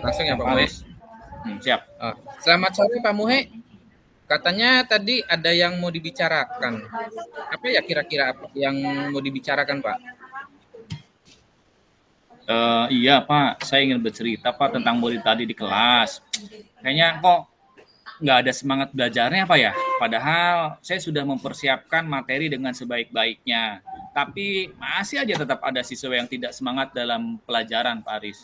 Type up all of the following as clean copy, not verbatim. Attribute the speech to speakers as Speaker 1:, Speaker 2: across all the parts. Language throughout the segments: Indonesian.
Speaker 1: Langsung ya Pak Muhe.
Speaker 2: Paris. Siap.
Speaker 1: Selamat sore Pak Muhe. Katanya tadi ada yang mau dibicarakan. Apa ya kira-kira apa yang mau dibicarakan Pak?
Speaker 2: Iya Pak, saya ingin bercerita Pak tentang murid tadi di kelas. Kayaknya kok nggak ada semangat belajarnya Pak ya. Padahal saya sudah mempersiapkan materi dengan sebaik-baiknya. Tapi masih aja tetap ada siswa yang tidak semangat dalam pelajaran Pak Aris.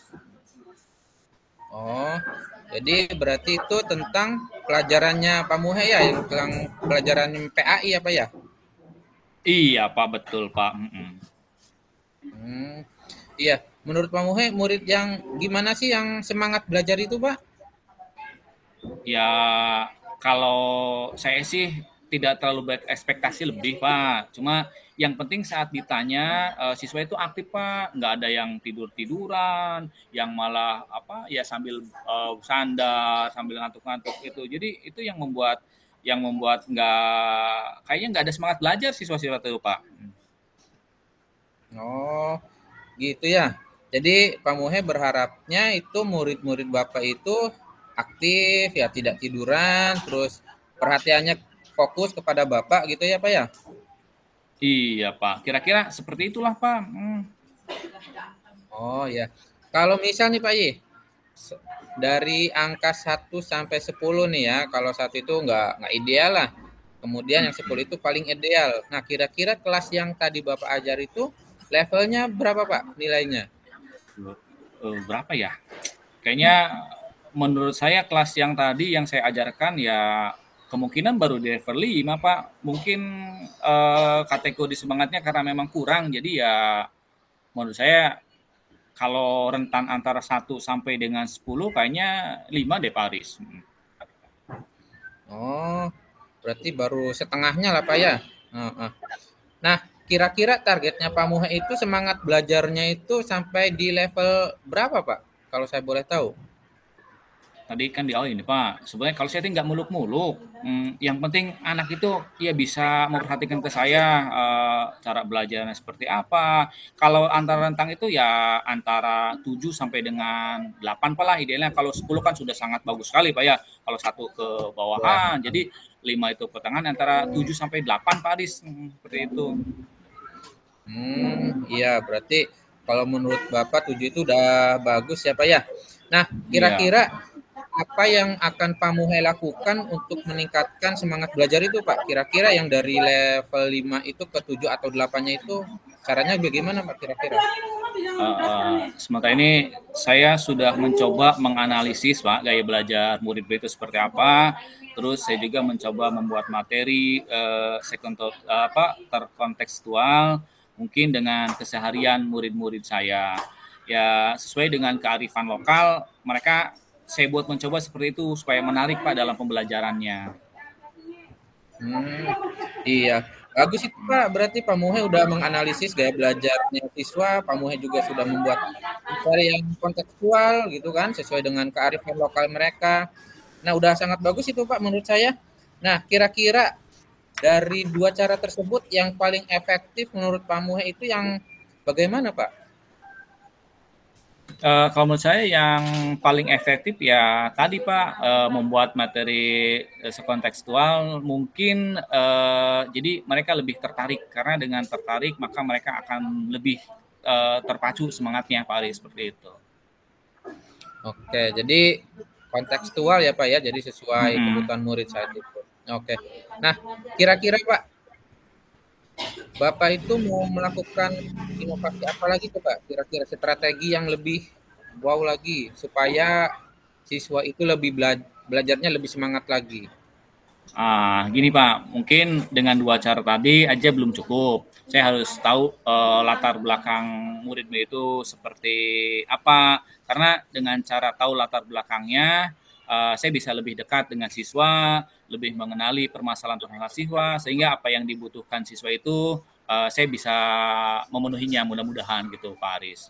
Speaker 1: Oh, jadi berarti itu tentang pelajarannya Pak Muhe ya, yang tentang pelajaran PAI apa ya?
Speaker 2: Iya Pak, betul Pak.
Speaker 1: Hmm, iya. Menurut Pak Muhe, murid yang gimana sih yang semangat belajar itu Pak?
Speaker 2: Ya kalau saya sih tidak terlalu baik ekspektasi lebih Pak. Cuma yang penting saat ditanya siswa itu aktif Pak, nggak ada yang tidur-tiduran, yang malah apa ya sambil sandar, sambil ngantuk-ngantuk itu. Jadi itu yang membuat nggak kayaknya nggak ada semangat belajar siswa-siswa itu Pak.
Speaker 1: Oh, gitu ya. Jadi Pak Muhe berharapnya itu murid-murid Bapak itu aktif ya, tidak tiduran, terus perhatiannya fokus kepada Bapak gitu ya Pak ya?
Speaker 2: Iya Pak, kira-kira seperti itulah Pak.
Speaker 1: Oh ya. Kalau misal nih Pak Ye, dari angka 1 sampai 10 nih ya, kalau 1 itu nggak ideal lah. Kemudian yang 10 itu paling ideal. Nah, kira-kira kelas yang tadi Bapak ajar itu levelnya berapa Pak nilainya?
Speaker 2: Berapa ya? Kayaknya menurut saya kelas yang tadi yang saya ajarkan ya kemungkinan baru di level 5 Pak. Mungkin kategori semangatnya karena memang kurang. Jadi ya menurut saya kalau rentan antara 1 sampai dengan 10 kayaknya 5 deh Pak Aris.
Speaker 1: Oh, berarti baru setengahnya lah Pak ya. Heeh. Nah, kira-kira targetnya Pak Muhe itu semangat belajarnya itu sampai di level berapa Pak? Kalau saya boleh tahu.
Speaker 2: Tadi kan di awal ini Pak, sebenarnya kalau saya nggak muluk-muluk, yang penting anak itu ya bisa memperhatikan ke saya cara belajarnya seperti apa. Kalau antara rentang itu ya antara 7 sampai dengan 8 Pak lah idealnya. Kalau 10 kan sudah sangat bagus sekali Pak ya. Kalau satu ke
Speaker 1: Wah.
Speaker 2: bawahan, jadi 5 itu pertengahan antara 7 sampai 8 Pak Adis, seperti itu.
Speaker 1: Iya, berarti kalau menurut Bapak 7 itu udah bagus ya Pak ya. Nah,
Speaker 2: Iya.
Speaker 1: kira-kira apa yang akan Pak Muhe lakukan untuk meningkatkan semangat belajar itu Pak? Kira-kira yang dari level 5 itu ke 7 atau 8-nya itu caranya bagaimana Pak kira-kira?
Speaker 2: Sementara ini saya sudah mencoba menganalisis Pak gaya belajar murid itu seperti apa. Terus saya juga mencoba membuat materi terkontekstual mungkin dengan keseharian murid-murid saya. Ya sesuai dengan kearifan lokal mereka saya buat mencoba seperti itu supaya menarik Pak dalam pembelajarannya.
Speaker 1: Hmm, iya. Bagus itu Pak, berarti Pak Muhe udah menganalisis gaya belajarnya siswa, Pak Muhe juga sudah membuat materi yang kontekstual gitu kan, sesuai dengan kearifan lokal mereka. Nah, udah sangat bagus itu Pak menurut saya. Nah, kira-kira dari dua cara tersebut yang paling efektif menurut Pak Muhe itu yang bagaimana Pak?
Speaker 2: Kalau menurut saya yang paling efektif ya tadi Pak, membuat materi sekontekstual mungkin jadi mereka lebih tertarik karena dengan tertarik maka mereka akan lebih terpacu semangatnya Pak Ari seperti itu.
Speaker 1: Oke, jadi kontekstual ya Pak ya, jadi sesuai
Speaker 2: Mm-mm.
Speaker 1: kebutuhan murid saat itu. Oke. Nah, kira-kira Pak, Bapak itu mau melakukan inovasi apa lagi tuh Pak? Kira-kira strategi yang lebih wow lagi supaya siswa itu lebih belajarnya lebih semangat lagi.
Speaker 2: Gini Pak, mungkin dengan dua cara tadi aja belum cukup. Saya harus tahu latar belakang murid itu seperti apa. Karena dengan cara tahu latar belakangnya, saya bisa lebih dekat dengan siswa, lebih mengenali permasalahan-permasalahan siswa, sehingga apa yang dibutuhkan siswa itu saya bisa memenuhinya mudah-mudahan gitu Pak Aris.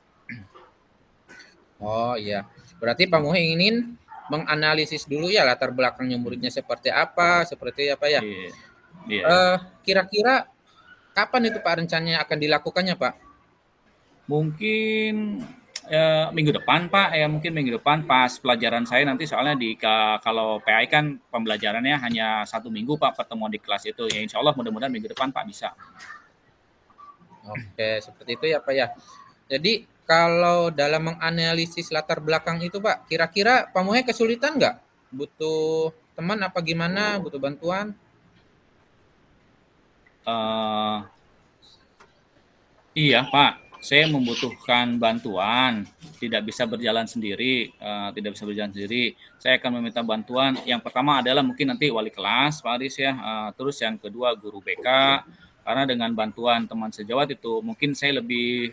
Speaker 1: Oh iya, berarti Pak Muhe ingin menganalisis dulu ya latar belakangnya muridnya seperti apa ya?
Speaker 2: Iya, iya.
Speaker 1: Kira-kira kapan itu Pak rencananya akan dilakukannya Pak?
Speaker 2: Mungkin minggu depan Pak, ya mungkin minggu depan pas pelajaran saya nanti soalnya kalau PAI kan pembelajarannya hanya 1 minggu Pak pertemuan di kelas itu. Ya insya Allah mudah-mudahan minggu depan Pak bisa.
Speaker 1: Oke, seperti itu ya Pak ya. Jadi kalau dalam menganalisis latar belakang itu Pak, kira-kira Pak Muhe kesulitan nggak? Butuh teman apa gimana? Butuh bantuan?
Speaker 2: Eh, iya Pak, saya membutuhkan bantuan, tidak bisa berjalan sendiri, tidak bisa berjalan sendiri. Saya akan meminta bantuan. Yang pertama adalah mungkin nanti wali kelas, Pak Aris ya. Terus yang kedua guru BK, karena dengan bantuan teman sejawat itu mungkin saya lebih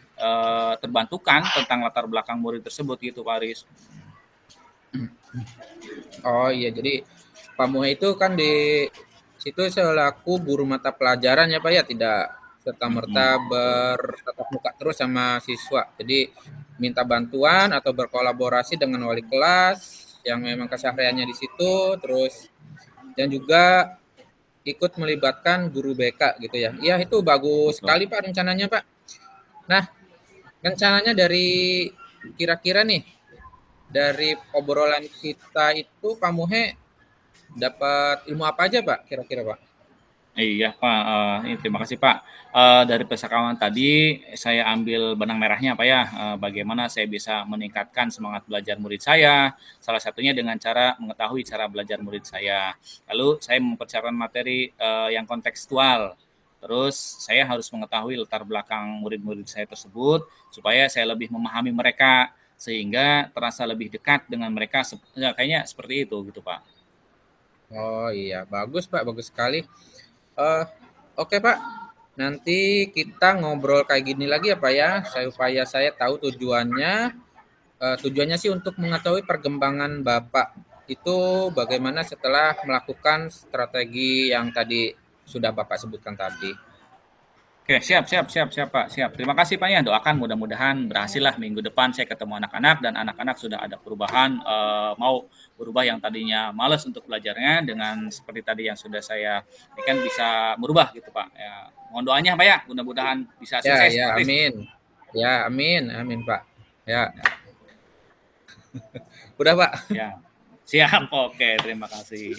Speaker 2: terbantukan tentang latar belakang murid tersebut gitu, Pak Aris.
Speaker 1: Oh iya, jadi Pak Muhe itu kan di situ selaku guru mata pelajaran ya Pak ya, tidak serta-merta bertatap muka terus sama siswa. Jadi minta bantuan atau berkolaborasi dengan wali kelas yang memang kesehariannya di situ, terus dan juga ikut melibatkan guru BK gitu ya. Iya itu bagus
Speaker 2: Betul.
Speaker 1: sekali Pak rencananya Pak. Nah, rencananya dari kira-kira nih dari obrolan kita itu Pak Muhe dapat ilmu apa aja Pak kira-kira Pak?
Speaker 2: Iya Pak, terima kasih Pak. Dari percakapan tadi saya ambil benang merahnya Pak ya, bagaimana saya bisa meningkatkan semangat belajar murid saya, salah satunya dengan cara mengetahui cara belajar murid saya. Lalu saya mempersiapkan materi yang kontekstual. Terus saya harus mengetahui latar belakang murid-murid saya tersebut supaya saya lebih memahami mereka sehingga terasa lebih dekat dengan mereka. Ya, kayaknya seperti itu gitu Pak.
Speaker 1: Oh iya, bagus Pak, bagus sekali. Eh, oke Pak, nanti kita ngobrol kayak gini lagi ya Pak ya, supaya saya tahu tujuannya. Tujuannya sih untuk mengetahui perkembangan Bapak itu bagaimana setelah melakukan strategi yang tadi sudah Bapak sebutkan tadi.
Speaker 2: Oke, siap Pak, siap. Terima kasih Pak ya, doakan mudah-mudahan berhasil lah minggu depan saya ketemu anak-anak dan anak-anak sudah ada perubahan, mau berubah yang tadinya malas untuk belajarnya dengan seperti tadi yang sudah saya ini kan bisa berubah gitu Pak. Ya, mohon doanya Pak ya, mudah-mudahan bisa
Speaker 1: Ya,
Speaker 2: sukses
Speaker 1: ya,
Speaker 2: Pak Aris.
Speaker 1: amin. Ya, amin, amin Pak. Ya, udah Pak.
Speaker 2: Ya, siap. Oke, terima kasih.